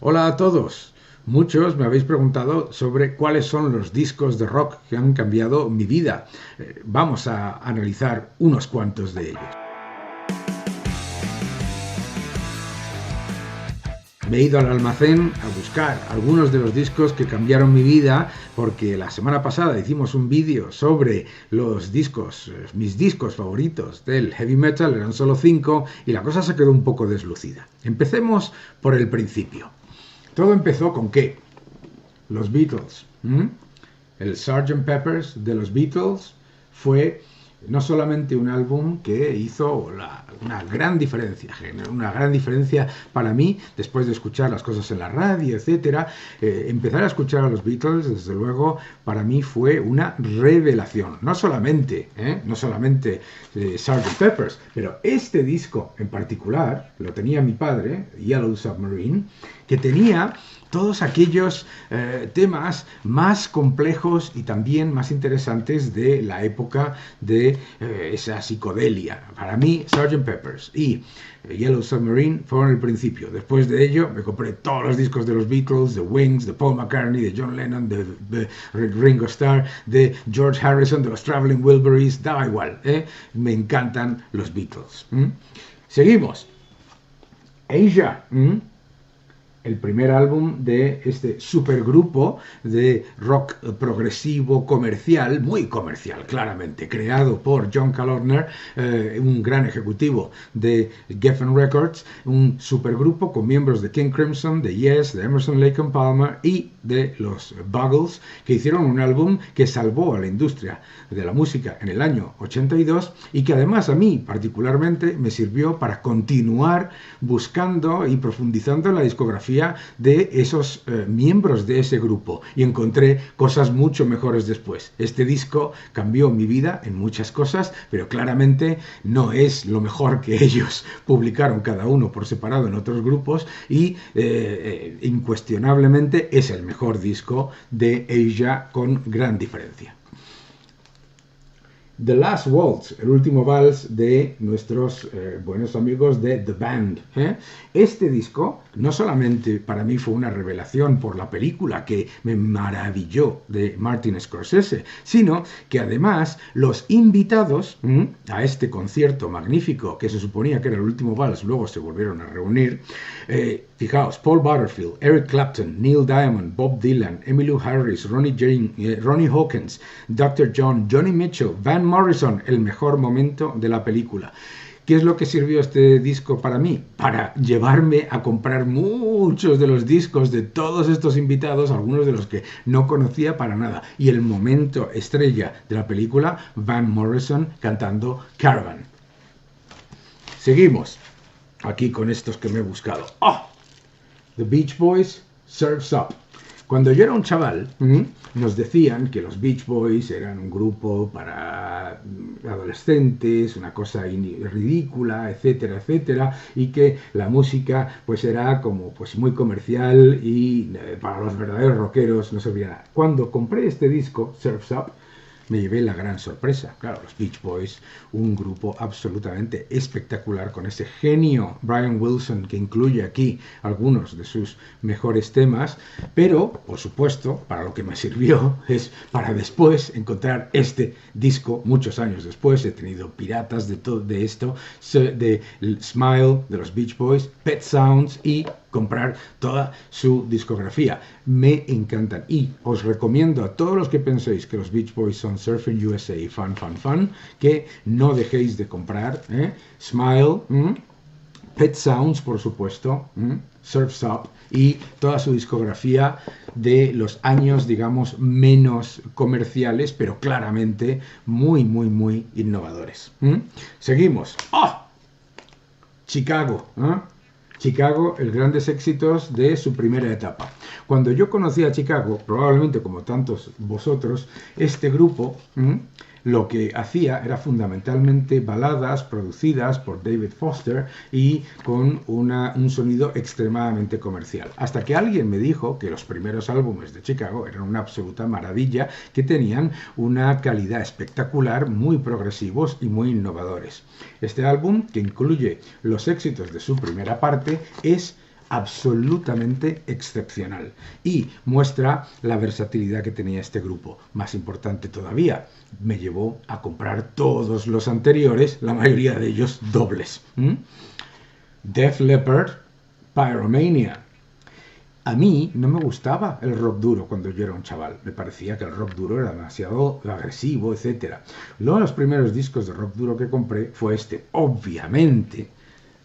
Hola a todos. Muchos me habéis preguntado sobre cuáles son los discos de rock que han cambiado mi vida. Vamos a analizar unos cuantos de ellos. Me he ido al almacén a buscar algunos de los discos que cambiaron mi vida porque la semana pasada hicimos un vídeo sobre los discos, mis discos favoritos del heavy metal, eran solo 5 y la cosa se quedó un poco deslucida. Empecemos por el principio. Todo empezó con ¿qué? Los Beatles. El Sgt. Pepper's de los Beatles fue no solamente un álbum que hizo una gran diferencia, generó una gran diferencia para mí después de escuchar las cosas en la radio, etcétera. Empezar a escuchar a los Beatles, desde luego, para mí fue una revelación. No solamente Sgt. Pepper's, pero este disco en particular lo tenía mi padre, Yellow Submarine, que tenía todos aquellos temas más complejos y también más interesantes de la época de esa psicodelia. Para mí, Sgt. Pepper's y Yellow Submarine fueron el principio. Después de ello, me compré todos los discos de los Beatles, de Wings, de Paul McCartney, de John Lennon, de Ringo Starr, de George Harrison, de los Traveling Wilburys, da igual, me encantan los Beatles. Seguimos. Asia. El primer álbum de este supergrupo de rock progresivo comercial, muy comercial claramente, creado por John Kalodner, un gran ejecutivo de Geffen Records, un supergrupo con miembros de King Crimson, de Yes, de Emerson, Lake and Palmer y de los Buggles, que hicieron un álbum que salvó a la industria de la música en el año 82 y que además a mí particularmente me sirvió para continuar buscando y profundizando en la discografía de esos miembros de ese grupo y encontré cosas mucho mejores después. Este disco cambió mi vida en muchas cosas, pero claramente no es lo mejor que ellos publicaron cada uno por separado en otros grupos y incuestionablemente es el mejor disco de Asia con gran diferencia. The Last Waltz, el último vals de nuestros buenos amigos de The Band. Este disco no solamente para mí fue una revelación por la película que me maravilló de Martin Scorsese, sino que además los invitados a este concierto magnífico que se suponía que era el último vals, luego se volvieron a reunir, fijaos, Paul Butterfield, Eric Clapton, Neil Diamond, Bob Dylan, Emmylou Harris, Ronnie Hawkins, Dr. John, Johnny Mitchell, Van Morrison, el mejor momento de la película. ¿Qué es lo que sirvió este disco para mí? Para llevarme a comprar muchos de los discos de todos estos invitados, algunos de los que no conocía para nada. Y el momento estrella de la película, Van Morrison cantando Caravan. Seguimos aquí con estos que me he buscado. The Beach Boys, Surf's Up. Cuando yo era un chaval, nos decían que los Beach Boys eran un grupo para adolescentes, una cosa ridícula, etcétera, etcétera, y que la música pues era como pues muy comercial y para los verdaderos rockeros no servía nada. Cuando compré este disco, Surf's Up, me llevé la gran sorpresa. Claro, los Beach Boys, un grupo absolutamente espectacular con ese genio Brian Wilson que incluye aquí algunos de sus mejores temas, pero, por supuesto, para lo que me sirvió es para después encontrar este disco muchos años después. He tenido piratas de todo de esto, de Smile, de los Beach Boys, Pet Sounds y comprar toda su discografía. Me encantan y os recomiendo a todos los que penséis que los Beach Boys son Surfing USA y Fun que no dejéis de comprar Smile, Pet Sounds, por supuesto, Surf's Up y toda su discografía de los años, digamos, menos comerciales, pero claramente muy, muy, muy innovadores. Seguimos. Chicago. Chicago, el grandes éxitos de su primera etapa. Cuando yo conocí a Chicago, probablemente como tantos vosotros, este grupo lo que hacía era fundamentalmente baladas producidas por David Foster y con un sonido extremadamente comercial. Hasta que alguien me dijo que los primeros álbumes de Chicago eran una absoluta maravilla, que tenían una calidad espectacular, muy progresivos y muy innovadores. Este álbum, que incluye los éxitos de su primera parte, es absolutamente excepcional y muestra la versatilidad que tenía este grupo. Más importante todavía, me llevó a comprar todos los anteriores, la mayoría de ellos dobles. Def Leppard, Pyromania. A mí no me gustaba el rock duro cuando yo era un chaval. Me parecía que el rock duro era demasiado agresivo, etc. Uno de los primeros discos de rock duro que compré fue este. Obviamente,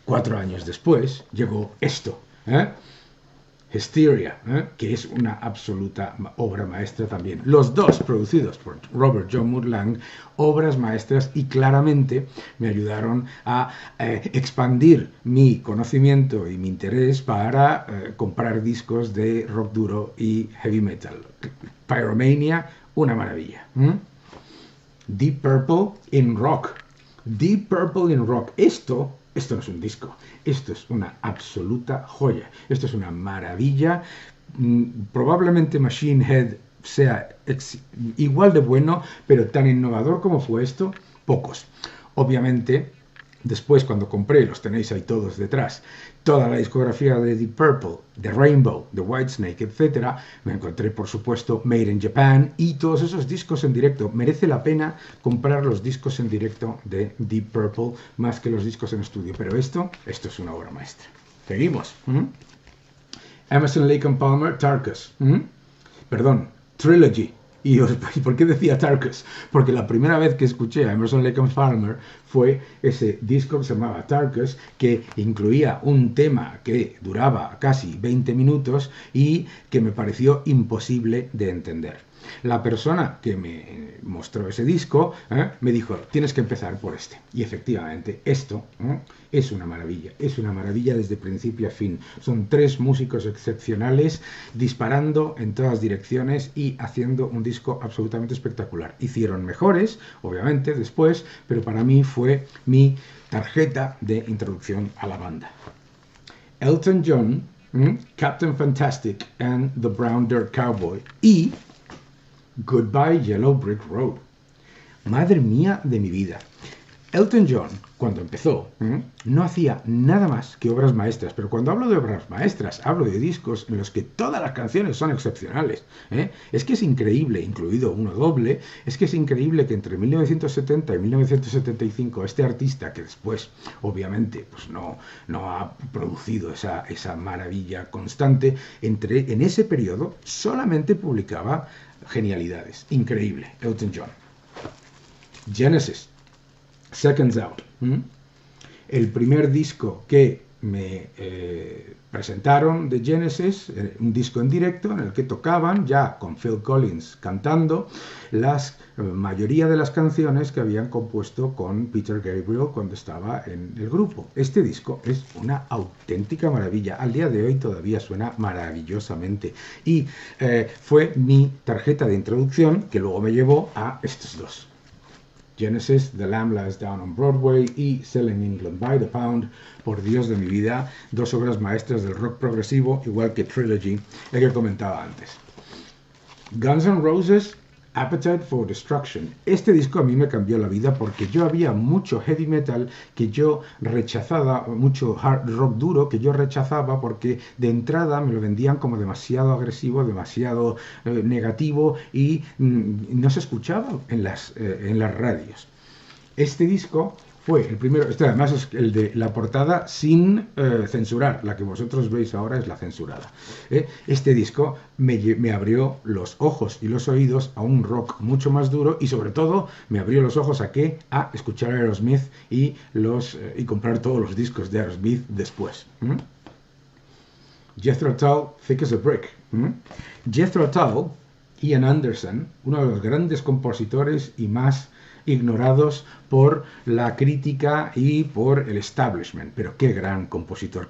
4 años después, llegó esto. Hysteria, que es una absoluta obra maestra también. Los dos producidos por Robert John Muir Lang, obras maestras, y claramente me ayudaron a expandir mi conocimiento y mi interés para comprar discos de rock duro y heavy metal. Pyromania, una maravilla. Deep Purple in rock. Deep Purple in rock. Esto no es un disco, esto es una absoluta joya, esto es una maravilla. Probablemente Machine Head sea igual de bueno, pero tan innovador como fue esto, pocos. Obviamente, después cuando compré, los tenéis ahí todos detrás, toda la discografía de Deep Purple, de Rainbow, de Whitesnake, etc., me encontré, por supuesto, Made in Japan y todos esos discos en directo. Merece la pena comprar los discos en directo de Deep Purple más que los discos en estudio, pero esto es una obra maestra. Seguimos. Emerson, Lake and Palmer, Tarkus. Perdón, Trilogy. ¿Y por qué decía Tarkus? Porque la primera vez que escuché a Emerson, Lake and Palmer fue ese disco que se llamaba Tarkus, que incluía un tema que duraba casi 20 minutos y que me pareció imposible de entender. La persona que me mostró ese disco me dijo, tienes que empezar por este. Y efectivamente, esto es una maravilla desde principio a fin. Son 3 músicos excepcionales disparando en todas direcciones y haciendo un disco absolutamente espectacular. Hicieron mejores, obviamente, después, pero para mí fue mi tarjeta de introducción a la banda. Elton John, Captain Fantastic and the Brown Dirt Cowboy y Goodbye Yellow Brick Road. Madre mía de mi vida. Elton John, cuando empezó, no hacía nada más que obras maestras, pero cuando hablo de obras maestras, hablo de discos en los que todas las canciones son excepcionales. Es que es increíble, incluido uno doble, es que es increíble que entre 1970 y 1975 este artista, que después, obviamente, pues no ha producido esa maravilla constante, en ese periodo solamente publicaba genialidades. Increíble, Elton John. Genesis, Seconds Out. El primer disco que me presentaron de Genesis, un disco en directo en el que tocaban, ya con Phil Collins cantando, la mayoría de las canciones que habían compuesto con Peter Gabriel cuando estaba en el grupo. Este disco es una auténtica maravilla. Al día de hoy todavía suena maravillosamente. Y fue mi tarjeta de introducción que luego me llevó a estos dos. Genesis, The Lamb Lies Down on Broadway y Selling England by the Pound. Por Dios de mi vida, 2 obras maestras del rock progresivo, igual que Trilogy, el que comentaba antes. Guns N' Roses, Appetite for Destruction. Este disco a mí me cambió la vida porque yo había mucho heavy metal que yo rechazaba, mucho hard rock duro que yo rechazaba porque de entrada me lo vendían como demasiado agresivo, demasiado negativo y no se escuchaba en las radios. Este disco fue el primero, este además es el de la portada sin censurar, la que vosotros veis ahora es la censurada. Este disco me abrió los ojos y los oídos a un rock mucho más duro y sobre todo me abrió los ojos a escuchar a Aerosmith y comprar todos los discos de Aerosmith después. Jethro Tull, Thick as a Brick. Jethro Tull, Ian Anderson, uno de los grandes compositores y más ignorados por la crítica y por el establishment, pero qué gran compositor,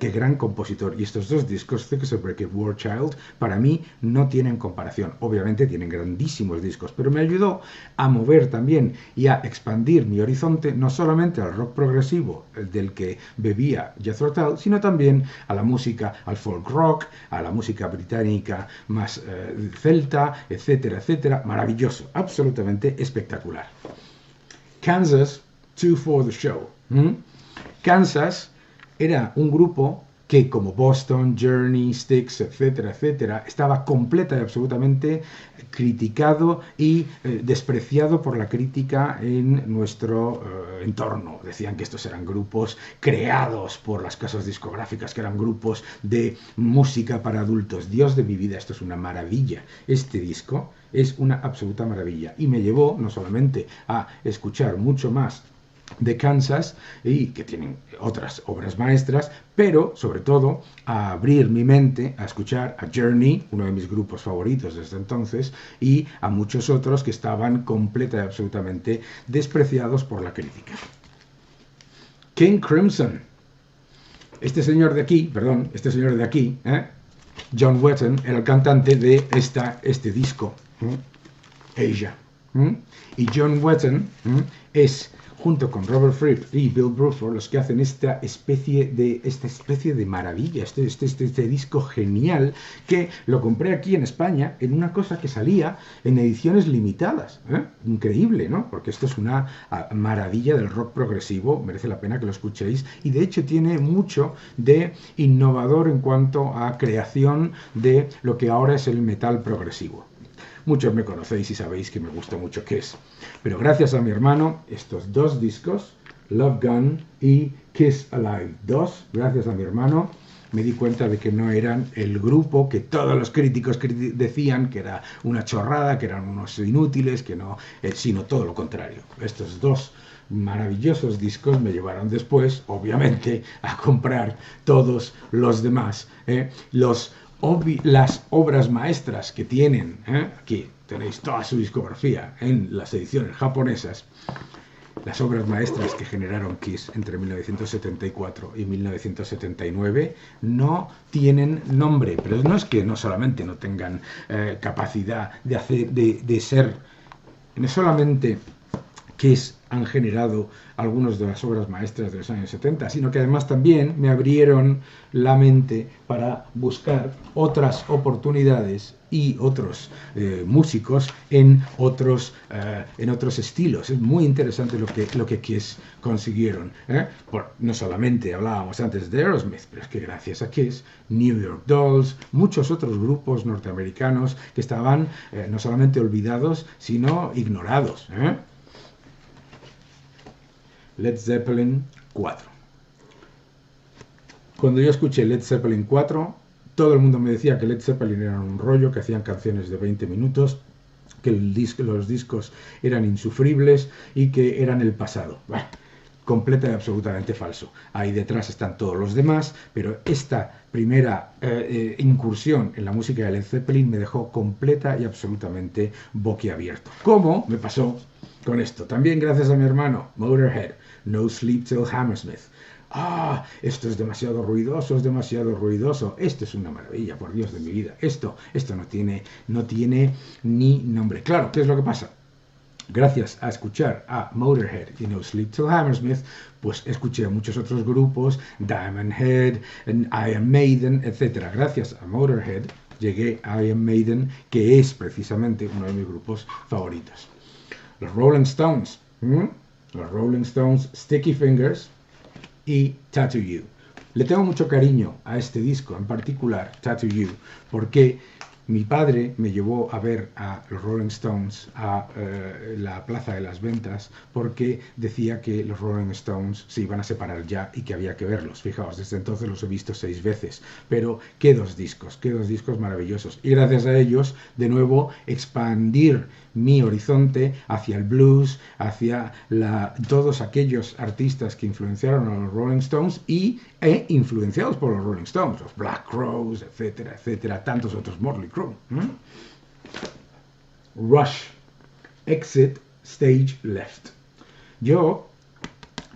y estos 2 discos, Thick as a Brick y War Child, para mí no tienen comparación. Obviamente tienen grandísimos discos, pero me ayudó a mover también y a expandir mi horizonte, no solamente al rock progresivo del que bebía Jethro Tull, sino también a la música, al folk rock, a la música británica más celta, etcétera, etcétera. Maravilloso, absolutamente espectacular. Kansas, Two for the Show. Kansas era un grupo que como Boston, Journey, Styx, etcétera, etcétera, estaba completa y absolutamente criticado y despreciado por la crítica en nuestro entorno. Decían que estos eran grupos creados por las casas discográficas, que eran grupos de música para adultos. Dios de mi vida, esto es una maravilla. Este disco es una absoluta maravilla y me llevó no solamente a escuchar mucho más de Kansas, y que tienen otras obras maestras, pero sobre todo a abrir mi mente a escuchar a Journey, uno de mis grupos favoritos desde entonces, y a muchos otros que estaban completa y absolutamente despreciados por la crítica. King Crimson. Este señor de aquí, John Wetton, era el cantante de este disco, Asia. Y John Wetton es, junto con Robert Fripp y Bill Bruford, los que hacen esta especie de maravilla, este disco genial, que lo compré aquí en España en una cosa que salía en ediciones limitadas. Increíble, ¿no? Porque esto es una maravilla del rock progresivo, merece la pena que lo escuchéis, y de hecho tiene mucho de innovador en cuanto a creación de lo que ahora es el metal progresivo. Muchos me conocéis y sabéis que me gusta mucho Kiss. Pero gracias a mi hermano, estos dos discos, Love Gun y Kiss Alive 2, gracias a mi hermano, me di cuenta de que no eran el grupo que todos los críticos decían que era una chorrada, que eran unos inútiles, que no, sino todo lo contrario. Estos dos maravillosos discos me llevaron después, obviamente, a comprar todos los demás. Las obras maestras que tienen, aquí tenéis toda su discografía en las ediciones japonesas, las obras maestras que generaron Kiss entre 1974 y 1979 no tienen nombre, pero no es que no solamente no tengan capacidad de ser, no solamente Kiss han generado algunas de las obras maestras de los años 70, sino que además también me abrieron la mente para buscar otras oportunidades y otros músicos en otros estilos. Es muy interesante lo que Kiss consiguieron. No solamente hablábamos antes de Aerosmith, pero es que gracias a Kiss, New York Dolls, muchos otros grupos norteamericanos que estaban no solamente olvidados, sino ignorados. Led Zeppelin 4. Cuando yo escuché Led Zeppelin 4, todo el mundo me decía que Led Zeppelin era un rollo, que hacían canciones de 20 minutos, que los discos eran insufribles y que eran el pasado. Bueno, completa y absolutamente falso. Ahí detrás están todos los demás, pero esta primera incursión en la música de Led Zeppelin me dejó completa y absolutamente boquiabierto. ¿Cómo me pasó con esto? También gracias a mi hermano, Motorhead, No Sleep Till Hammersmith. Esto es demasiado ruidoso, esto es una maravilla, por Dios de mi vida, esto no tiene ni nombre. Claro, ¿qué es lo que pasa? Gracias a escuchar a Motorhead y No Sleep Till Hammersmith, pues escuché a muchos otros grupos, Diamond Head, Iron Maiden, etc. Gracias a Motorhead llegué a Iron Maiden, que es precisamente uno de mis grupos favoritos. Los Rolling Stones, Sticky Fingers y Tattoo You. Le tengo mucho cariño a este disco, en particular Tattoo You, porque mi padre me llevó a ver a los Rolling Stones a la Plaza de las Ventas, porque decía que los Rolling Stones se iban a separar ya y que había que verlos. Fijaos, desde entonces los he visto 6 veces, pero qué dos discos maravillosos. Y gracias a ellos, de nuevo, expandir mi horizonte hacia el blues, hacia todos aquellos artistas que influenciaron a los Rolling Stones e influenciados por los Rolling Stones, los Black Crowes, etcétera, etcétera, tantos otros, Motley Crue. Rush, Exit, Stage Left. Yo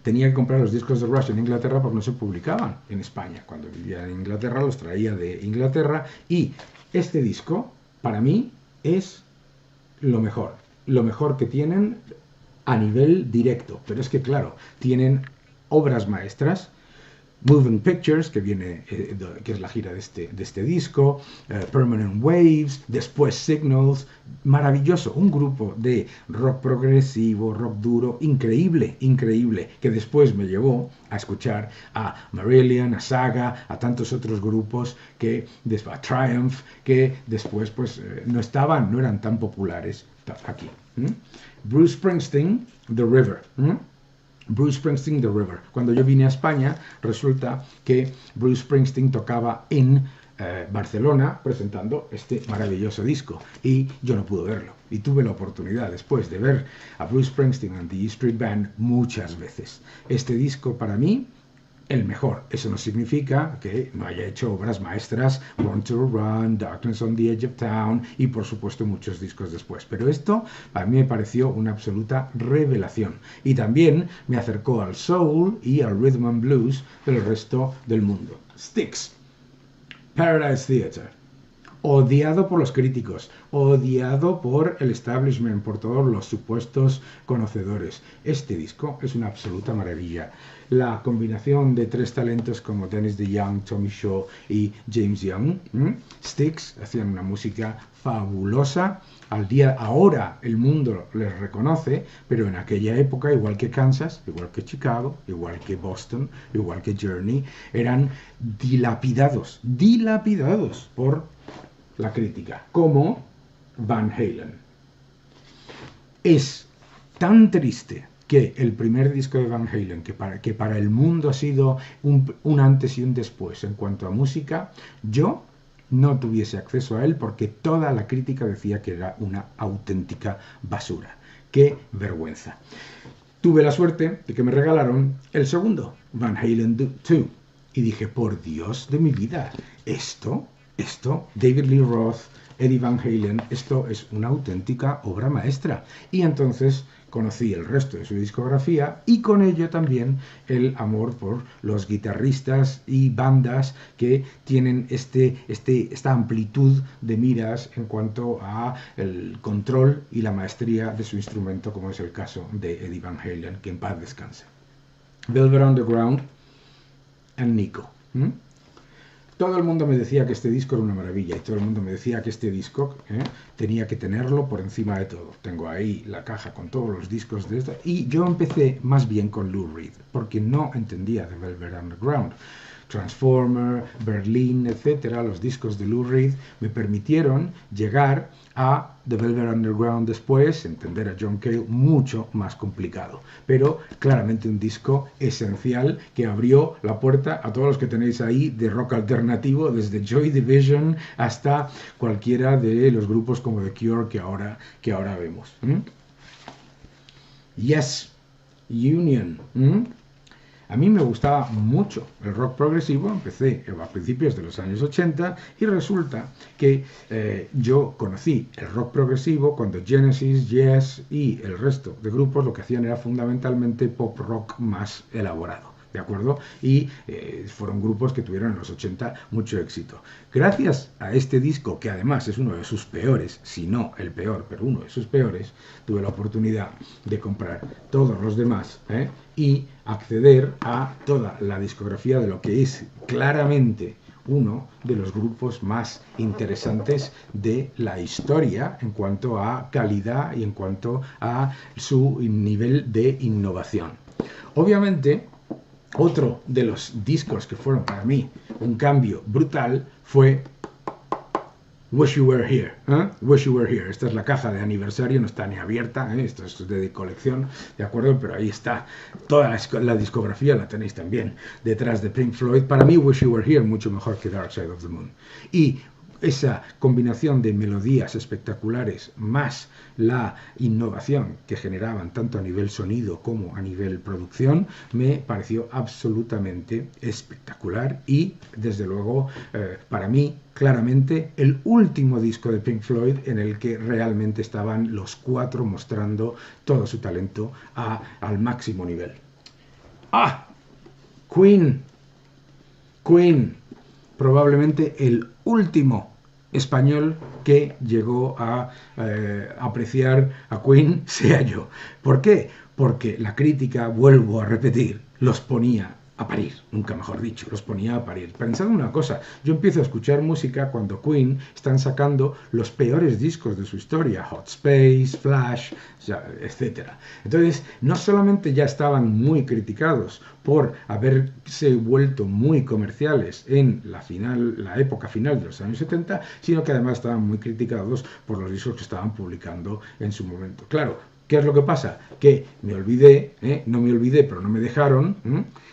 tenía que comprar los discos de Rush en Inglaterra porque no se publicaban en España. Cuando vivía en Inglaterra los traía de Inglaterra, y este disco para mí es lo mejor que tienen a nivel directo. Pero es que claro, tienen obras maestras Moving Pictures, que viene, que es la gira de este disco, Permanent Waves, después Signals, maravilloso, un grupo de rock progresivo, rock duro, increíble, increíble, que después me llevó a escuchar a Marillion, a Saga, a tantos otros grupos que, a Triumph, que después pues no eran tan populares aquí. Bruce Springsteen, The River. Bruce Springsteen, The River. Cuando yo vine a España, resulta que Bruce Springsteen tocaba en Barcelona presentando este maravilloso disco y yo no pude verlo. Y tuve la oportunidad después de ver a Bruce Springsteen and the E Street Band muchas veces. Este disco para mí, el mejor. Eso no significa que no haya hecho obras maestras, Born to Run, Darkness on the Edge of Town y por supuesto muchos discos después. Pero esto a mí me pareció una absoluta revelación. Y también me acercó al soul y al rhythm and blues del resto del mundo. Styx, Paradise Theatre. Odiado por los críticos, odiado por el establishment, por todos los supuestos conocedores. Este disco es una absoluta maravilla. La combinación de tres talentos como Dennis DeYoung, Tommy Shaw y James Young, Styx, hacían una música fabulosa. Ahora el mundo les reconoce, pero en aquella época, igual que Kansas, igual que Chicago, igual que Boston, igual que Journey, eran dilapidados por la crítica, como Van Halen. Es tan triste que el primer disco de Van Halen, que para el mundo ha sido un antes y un después en cuanto a música, yo no tuviese acceso a él porque toda la crítica decía que era una auténtica basura. ¡Qué vergüenza! Tuve la suerte de que me regalaron el segundo, Van Halen 2, y dije, por Dios de mi vida, esto, David Lee Roth, Eddie Van Halen, esto es una auténtica obra maestra. Y entonces conocí el resto de su discografía y con ello también el amor por los guitarristas y bandas que tienen esta amplitud de miras en cuanto a el control y la maestría de su instrumento, como es el caso de Eddie Van Halen, que en paz descanse. Velvet Underground and Nico. Todo el mundo me decía que este disco era una maravilla y todo el mundo me decía que este disco tenía que tenerlo por encima de todo. Tengo ahí la caja con todos los discos de esto y yo empecé más bien con Lou Reed porque no entendía de Velvet Underground. Transformer, Berlin, etcétera, los discos de Lou Reed me permitieron llegar a The Velvet Underground después, entender a John Cale mucho más complicado, pero claramente un disco esencial que abrió la puerta a todos los que tenéis ahí de rock alternativo, desde Joy Division hasta cualquiera de los grupos como The Cure que ahora vemos. Yes, Union. A mí me gustaba mucho el rock progresivo, empecé a principios de los años 80 y resulta que yo conocí el rock progresivo cuando Genesis, Yes y el resto de grupos lo que hacían era fundamentalmente pop rock más elaborado. ¿De acuerdo? Y fueron grupos que tuvieron en los 80 mucho éxito. Gracias a este disco, que además es uno de sus peores, si no el peor, pero uno de sus peores, tuve la oportunidad de comprar todos los demás y acceder a toda la discografía de lo que es claramente uno de los grupos más interesantes de la historia en cuanto a calidad y en cuanto a su nivel de innovación. Obviamente, otro de los discos que fueron para mí un cambio brutal fue Wish You Were Here. Wish You Were Here. Esta es la caja de aniversario, no está ni abierta, esto es de colección, ¿de acuerdo? Pero ahí está. Toda la discografía la tenéis también detrás de Pink Floyd. Para mí Wish You Were Here mucho mejor que Dark Side of the Moon. Y esa combinación de melodías espectaculares más la innovación que generaban tanto a nivel sonido como a nivel producción me pareció absolutamente espectacular y desde luego para mí claramente el último disco de Pink Floyd en el que realmente estaban los cuatro mostrando todo su talento al máximo nivel. Queen, probablemente el último español que llegó a apreciar a Queen sea yo. ¿Por qué? Porque la crítica, vuelvo a repetir, los ponía a parir, nunca mejor dicho, los ponía a parir. Pensad una cosa, yo empiezo a escuchar música cuando Queen están sacando los peores discos de su historia, Hot Space, Flash, etc. Entonces, no solamente ya estaban muy criticados por haberse vuelto muy comerciales en la época final de los años 70, sino que además estaban muy criticados por los discos que estaban publicando en su momento. Claro, ¿qué es lo que pasa? Que me olvidé, no me olvidé, pero no me dejaron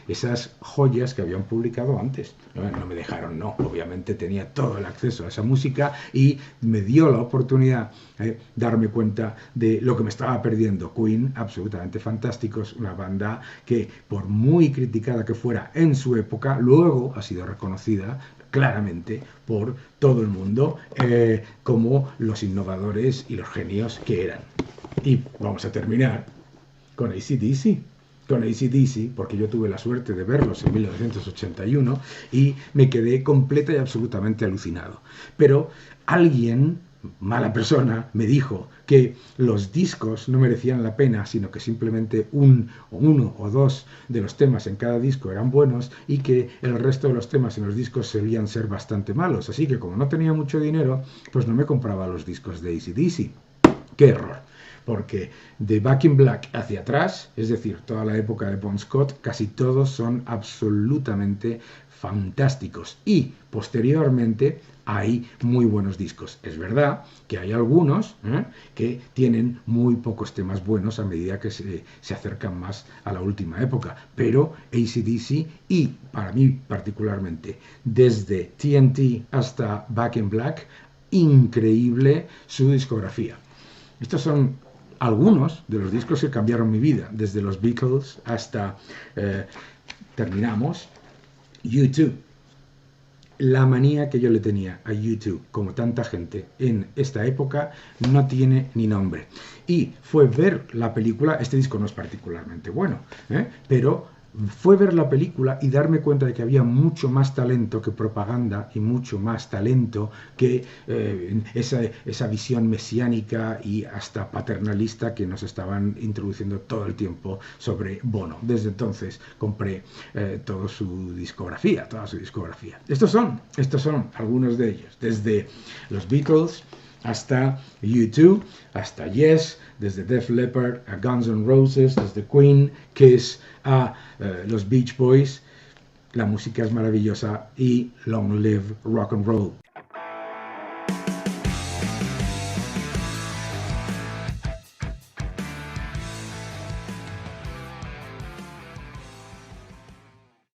esas joyas que habían publicado antes. No me dejaron, no. Obviamente tenía todo el acceso a esa música y me dio la oportunidad de darme cuenta de lo que me estaba perdiendo. Queen, absolutamente fantásticos, una banda que por muy criticada que fuera en su época, luego ha sido reconocida claramente por todo el mundo como los innovadores y los genios que eran. Y vamos a terminar con AC/DC. Con AC/DC, porque yo tuve la suerte de verlos en 1981 y me quedé completa y absolutamente alucinado. Pero alguien, mala persona, me dijo que los discos no merecían la pena, sino que simplemente uno o dos de los temas en cada disco eran buenos y que el resto de los temas en los discos solían ser bastante malos. Así que como no tenía mucho dinero, pues no me compraba los discos de AC/DC. ¡Qué error! Porque de Back in Black hacia atrás, es decir, toda la época de Bon Scott, casi todos son absolutamente fantásticos. Y posteriormente hay muy buenos discos. Es verdad que hay algunos que tienen muy pocos temas buenos a medida que se acercan más a la última época. Pero AC/DC y, para mí particularmente, desde TNT hasta Back in Black, increíble su discografía. Estos son algunos de los discos que cambiaron mi vida, desde los Beatles hasta, terminamos, U2. La manía que yo le tenía a U2, como tanta gente en esta época, no tiene ni nombre. Y fue ver la película, este disco no es particularmente bueno, pero fue ver la película y darme cuenta de que había mucho más talento que propaganda y mucho más talento que esa visión mesiánica y hasta paternalista que nos estaban introduciendo todo el tiempo sobre Bono. Desde entonces compré toda su discografía. Estos son algunos de ellos, desde los Beatles hasta U2, hasta Yes, desde Def Leppard a Guns N' Roses, desde Queen, Kiss a los Beach Boys. La música es maravillosa y long live rock and roll.